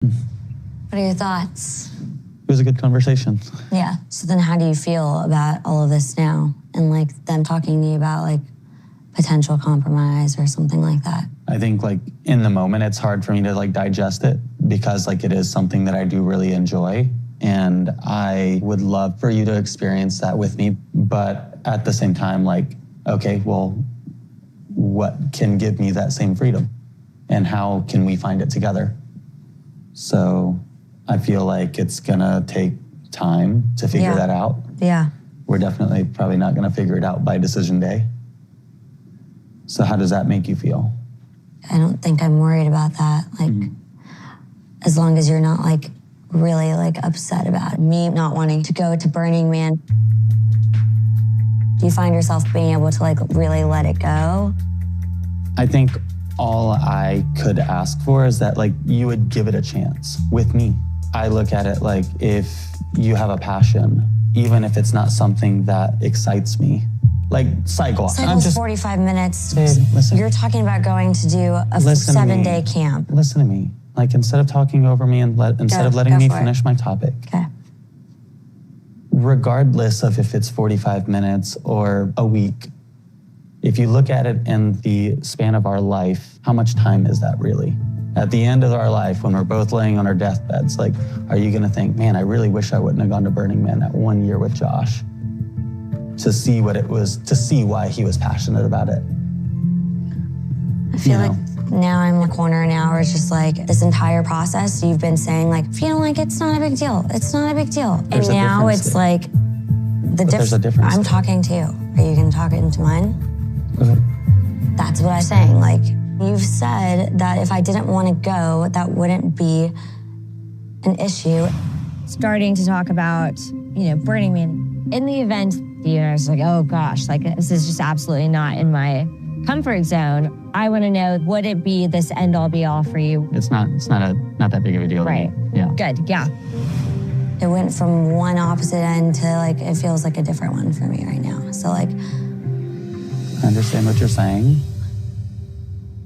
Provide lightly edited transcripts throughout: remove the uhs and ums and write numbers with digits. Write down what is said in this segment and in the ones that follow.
What are your thoughts? It was a good conversation. Yeah. So then how do you feel about all of this now? And like them talking to you about like potential compromise or something like that? I think like in the moment, it's hard for me to like digest it because like it is something that I do really enjoy. And I would love for you to experience that with me. But at the same time, like, okay, well, what can give me that same freedom? And how can we find it together? So I feel like it's gonna take time to figure that out. Yeah. We're definitely probably not gonna figure it out by decision day. So how does that make you feel? I don't think I'm worried about that. Like, as long as you're not like really like upset about me not wanting to go to Burning Man. Do you find yourself being able to like really let it go? I think all I could ask for is that like you would give it a chance with me. I look at it like if you have a passion, even if it's not something that excites me, like cycle. Cycle's just 45 minutes. Dude, listen. You're talking about going to do a 7-day camp. Listen to me. Like instead of talking over me and instead of letting me finish my topic. Okay. Regardless of if it's 45 minutes or a week, if you look at it in the span of our life, how much time is that really? At the end of our life, when we're both laying on our deathbeds, like, are you gonna think, man, I really wish I wouldn't have gone to Burning Man that 1 year with Josh to see what it was, to see why he was passionate about it? I feel like now I'm in a corner now where it's just like this entire process you've been saying like, if you don't like it, it's not a big deal. It's not a big deal. And now it's like there's a difference. I'm talking to you. Are you gonna talk into mine? Okay. That's what I'm saying. Like, you've said that if I didn't want to go, that wouldn't be an issue. Starting to talk about, Burning Man. In the event, I was like, oh gosh, like this is just absolutely not in my comfort zone. I want to know, would it be this end all be all for you? It's not that big of a deal. Right. Yeah. Good. Yeah. It went from one opposite end to like, it feels like a different one for me right now. So like, I understand what you're saying.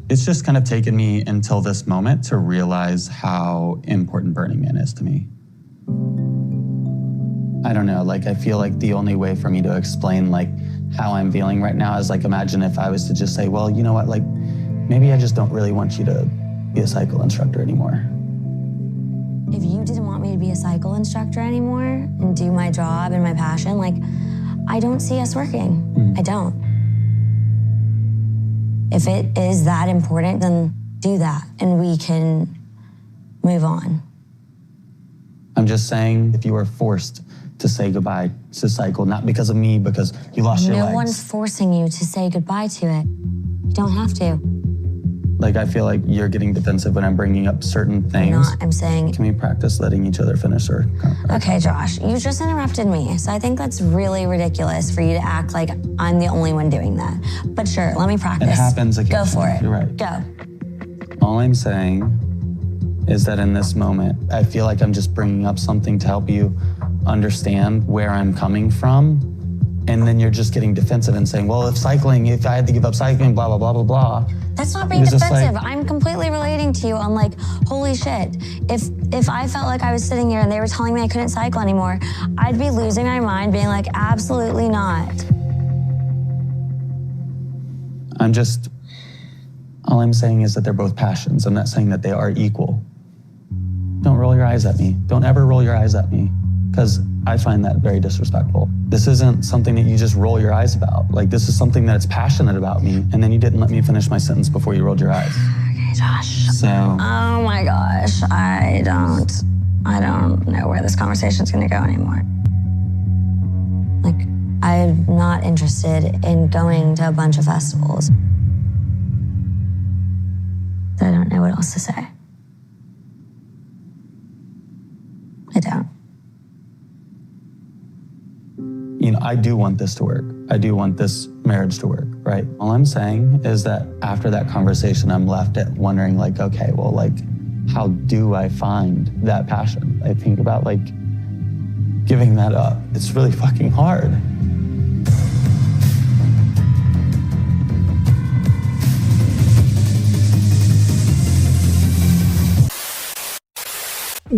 It's just kind of taken me until this moment to realize how important Burning Man is to me. I don't know, like I feel like the only way for me to explain like how I'm feeling right now is like, imagine if I was to just say, well, you know what, like maybe I just don't really want you to be a cycle instructor anymore. If you didn't want me to be a cycle instructor anymore and do my job and my passion, like I don't see us working. I don't. If it is that important, then do that and we can move on. I'm just saying if you were forced to say goodbye to cycle, not because of me, because you lost your legs. No one's forcing you to say goodbye to it. You don't have to. Like I feel like you're getting defensive when I'm bringing up certain things. I'm saying. Can we practice letting each other finish our Okay, Josh, you just interrupted me. So I think that's really ridiculous for you to act like I'm the only one doing that. But sure, let me practice. It happens again. Go for it. You're right. Go. All I'm saying is that in this moment, I feel like I'm just bringing up something to help you understand where I'm coming from. And then you're just getting defensive and saying, well, if I had to give up cycling, blah, blah, blah, blah, blah. That's not being defensive. I'm completely relating to you. I'm like, holy shit. If I felt like I was sitting here and they were telling me I couldn't cycle anymore, I'd be losing my mind being like, absolutely not. All I'm saying is that they're both passions. I'm not saying that they are equal. Don't roll your eyes at me. Don't ever roll your eyes at me, because I find that very disrespectful. This isn't something that you just roll your eyes about. Like, this is something that's passionate about me, and then you didn't let me finish my sentence before you rolled your eyes. Okay, Josh. So. Oh my gosh, I don't know where this conversation's gonna go anymore. Like, I'm not interested in going to a bunch of festivals. I don't know what else to say. I don't. I do want this to work. I do want this marriage to work, right? All I'm saying is that after that conversation, I'm left at wondering like, okay, well, like, how do I find that passion? I think about like giving that up. It's really fucking hard.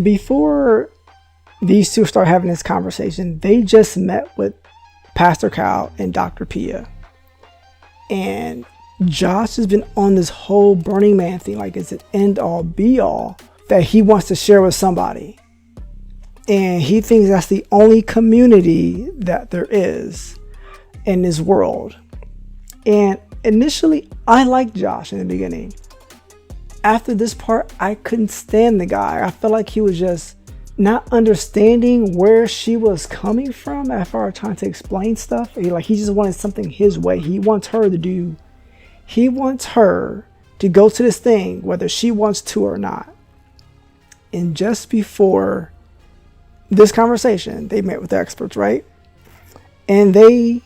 before these two start having this conversation, they just met with Pastor Cal and Dr. Pia. And Josh has been on this whole Burning Man thing, like it's an end all be all that he wants to share with somebody. And he thinks that's the only community that there is in this world. And initially, I liked Josh in the beginning. After this part, I couldn't stand the guy. I felt like he was just not understanding where she was coming from after trying to explain stuff. He just wanted something his way. He wants her to go to this thing, whether she wants to or not. And just before this conversation, they met with the experts, right? And they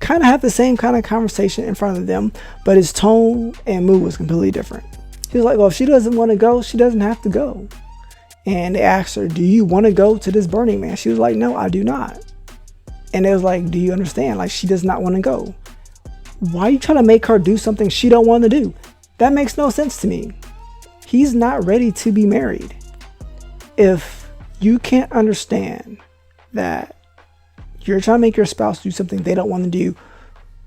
kind of had the same kind of conversation in front of them, but his tone and mood was completely different. He was like, well, if she doesn't want to go, she doesn't have to go. And they asked her, do you want to go to this Burning Man? She was like, no, I do not. And it was like, do you understand? Like, she does not want to go. Why are you trying to make her do something she don't want to do? That makes no sense to me. He's not ready to be married. If you can't understand that you're trying to make your spouse do something they don't want to do,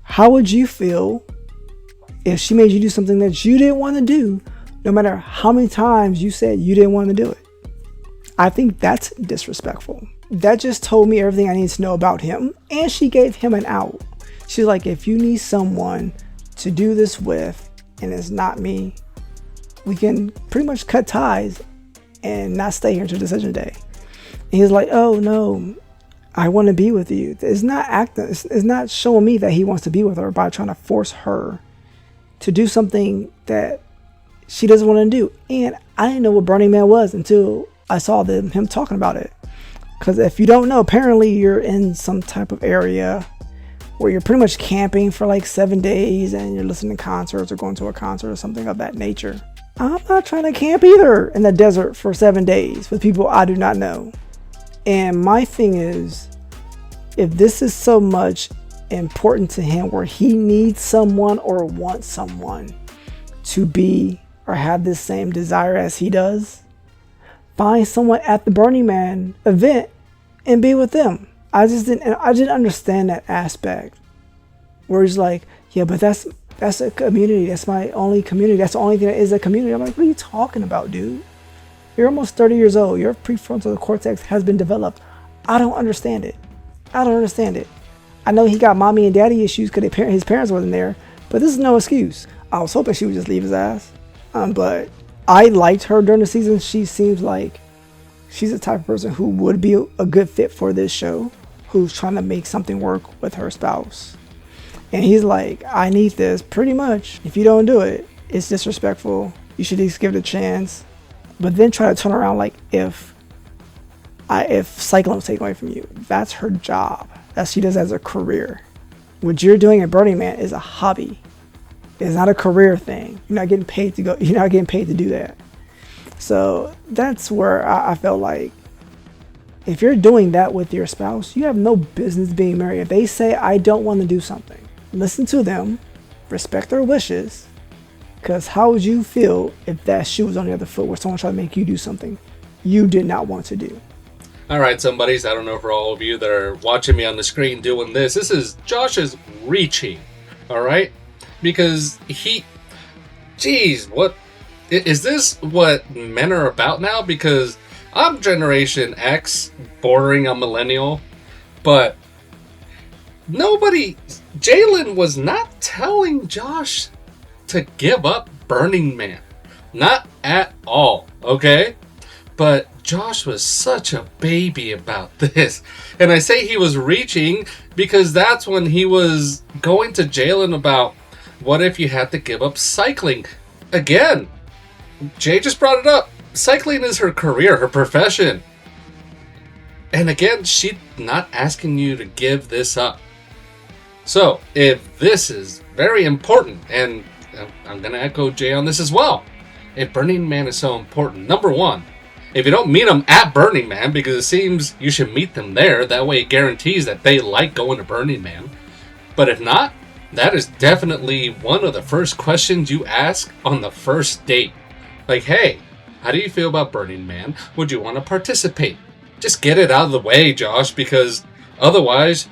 how would you feel if she made you do something that you didn't want to do, no matter how many times you said you didn't want to do it? I think that's disrespectful. That just told me everything I need to know about him. And she gave him an out. She's like, if you need someone to do this with, and it's not me, we can pretty much cut ties and not stay here until decision day. And he's like, oh no, I want to be with you. It's not acting. It's not showing me that he wants to be with her by trying to force her to do something that she doesn't want to do. And I didn't know what Burning Man was until I saw him talking about it. Because if you don't know, apparently you're in some type of area where you're pretty much camping for like 7 days and you're listening to concerts or going to a concert or something of that nature. I'm not trying to camp either in the desert for 7 days with people I do not know. And my thing is, if this is so much important to him where he needs someone or wants someone to be or have the same desire as he does, find someone at the Burning Man event and be with them. I didn't understand that aspect where he's like, yeah, but that's a community. That's my only community. That's the only thing that is a community. I'm like, what are you talking about, dude? You're almost 30 years old. Your prefrontal cortex has been developed. I don't understand it. I know he got mommy and daddy issues because his parents wasn't there, but this is no excuse. I was hoping she would just leave his ass. But I liked her during the season. She seems like she's the type of person who would be a good fit for this show, who's trying to make something work with her spouse. And he's like, I need this pretty much. If you don't do it, it's disrespectful. You should at least give it a chance. But then try to turn around like if cycling was taken away from you. That's her job. That she does as a career. What you're doing at Burning Man is a hobby. It's not a career thing. You're not getting paid to go. You're not getting paid to do that. So that's where I felt like if you're doing that with your spouse, you have no business being married. If they say, I don't want to do something, listen to them, respect their wishes, because how would you feel if that shoe was on the other foot where someone tried to make you do something you did not want to do? All right, somebodies, I don't know for all of you that are watching me on the screen doing this. This is Josh is reaching, all right? Because what is this what men are about now? Because I'm Generation X, bordering a millennial, but Jalyn was not telling Josh to give up Burning Man. Not at all, okay? But Josh was such a baby about this. And I say he was reaching because that's when he was going to Jalyn about what if you had to give up cycling. Again, Jay just brought it up. Cycling is her career, her profession. And again, she's not asking you to give this up. So, if this is very important, and I'm going to echo Jay on this as well. If Burning Man is so important, number one, if you don't meet them at Burning Man, because it seems you should meet them there, that way it guarantees that they like going to Burning Man. But if not, that is definitely one of the first questions you ask on the first date. Like, hey, How do you feel about Burning Man? Would you want to participate? Just get it out of the way, Josh, because otherwise,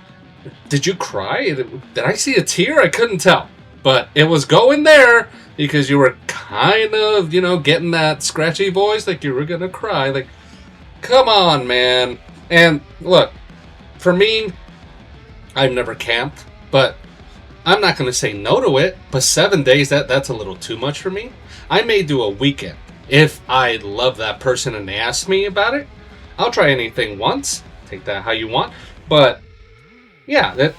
did you cry? Did I see a tear? I couldn't tell. But it was going there because you were kind of, getting that scratchy voice like you were going to cry. Like, come on, man. And look, for me, I've never camped, but I'm not going to say no to it. But 7 days, that's a little too much for me. I may do a weekend. If I love that person and they ask me about it, I'll try anything once. Take that how you want. But yeah,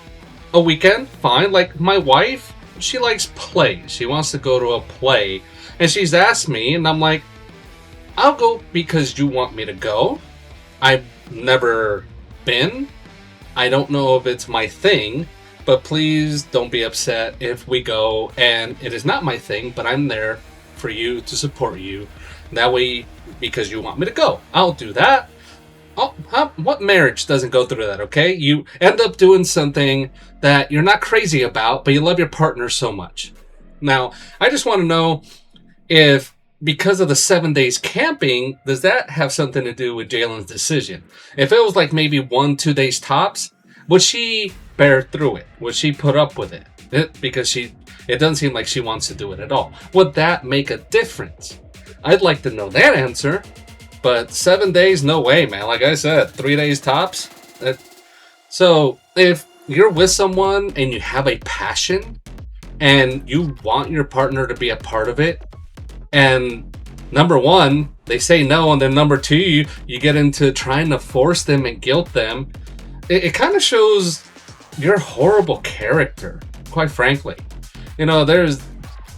a weekend, fine. Like my wife, she likes plays. She wants to go to a play. And she's asked me, and I'm like, I'll go because you want me to go. I've never been. I don't know if it's my thing. But please don't be upset if we go and it is not my thing, but I'm there for you to support you. That way, because you want me to go, I'll do that. What marriage doesn't go through that, okay? You end up doing something that you're not crazy about, but you love your partner so much. Now, I just want to know if, because of the 7 days camping, does that have something to do with Jalyn's decision? If it was like maybe 1-2 days tops, would she bear through it? Would she put up with it? Because it doesn't seem like she wants to do it at all. Would that make a difference? I'd like to know that answer. But 7 days, no way, man. Like I said, 3 days tops. So if you're with someone and you have a passion and you want your partner to be a part of it, and number one, they say no, and then number two, you get into trying to force them and guilt them, it kind of shows your horrible character, quite frankly. There's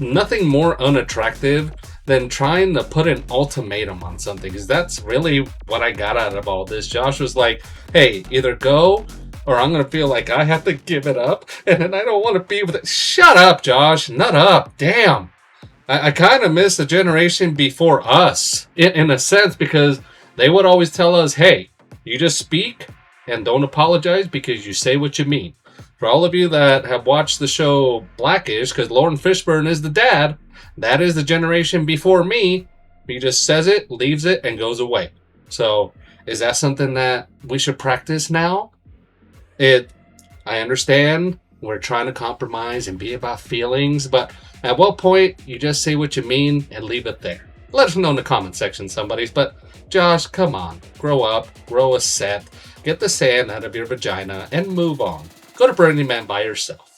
nothing more unattractive than trying to put an ultimatum on something, because that's really what I got out of all this. Josh was like, hey, either go or I'm going to feel like I have to give it up, and then I don't want to be with it. Shut up, Josh. Nut up. Damn. I kind of miss the generation before us, in a sense, because they would always tell us, hey, you just speak and don't apologize because you say what you mean. For all of you that have watched the show Blackish, because Lauren Fishburne is the dad, that is the generation before me. He just says it, leaves it, and goes away. So, is that something that we should practice now? I understand we're trying to compromise and be about feelings, but at what point you just say what you mean and leave it there? Let us know in the comment section, somebody. But Josh, come on, grow up, grow a set, get the sand out of your vagina, and move on. Go to Burning Man by yourself.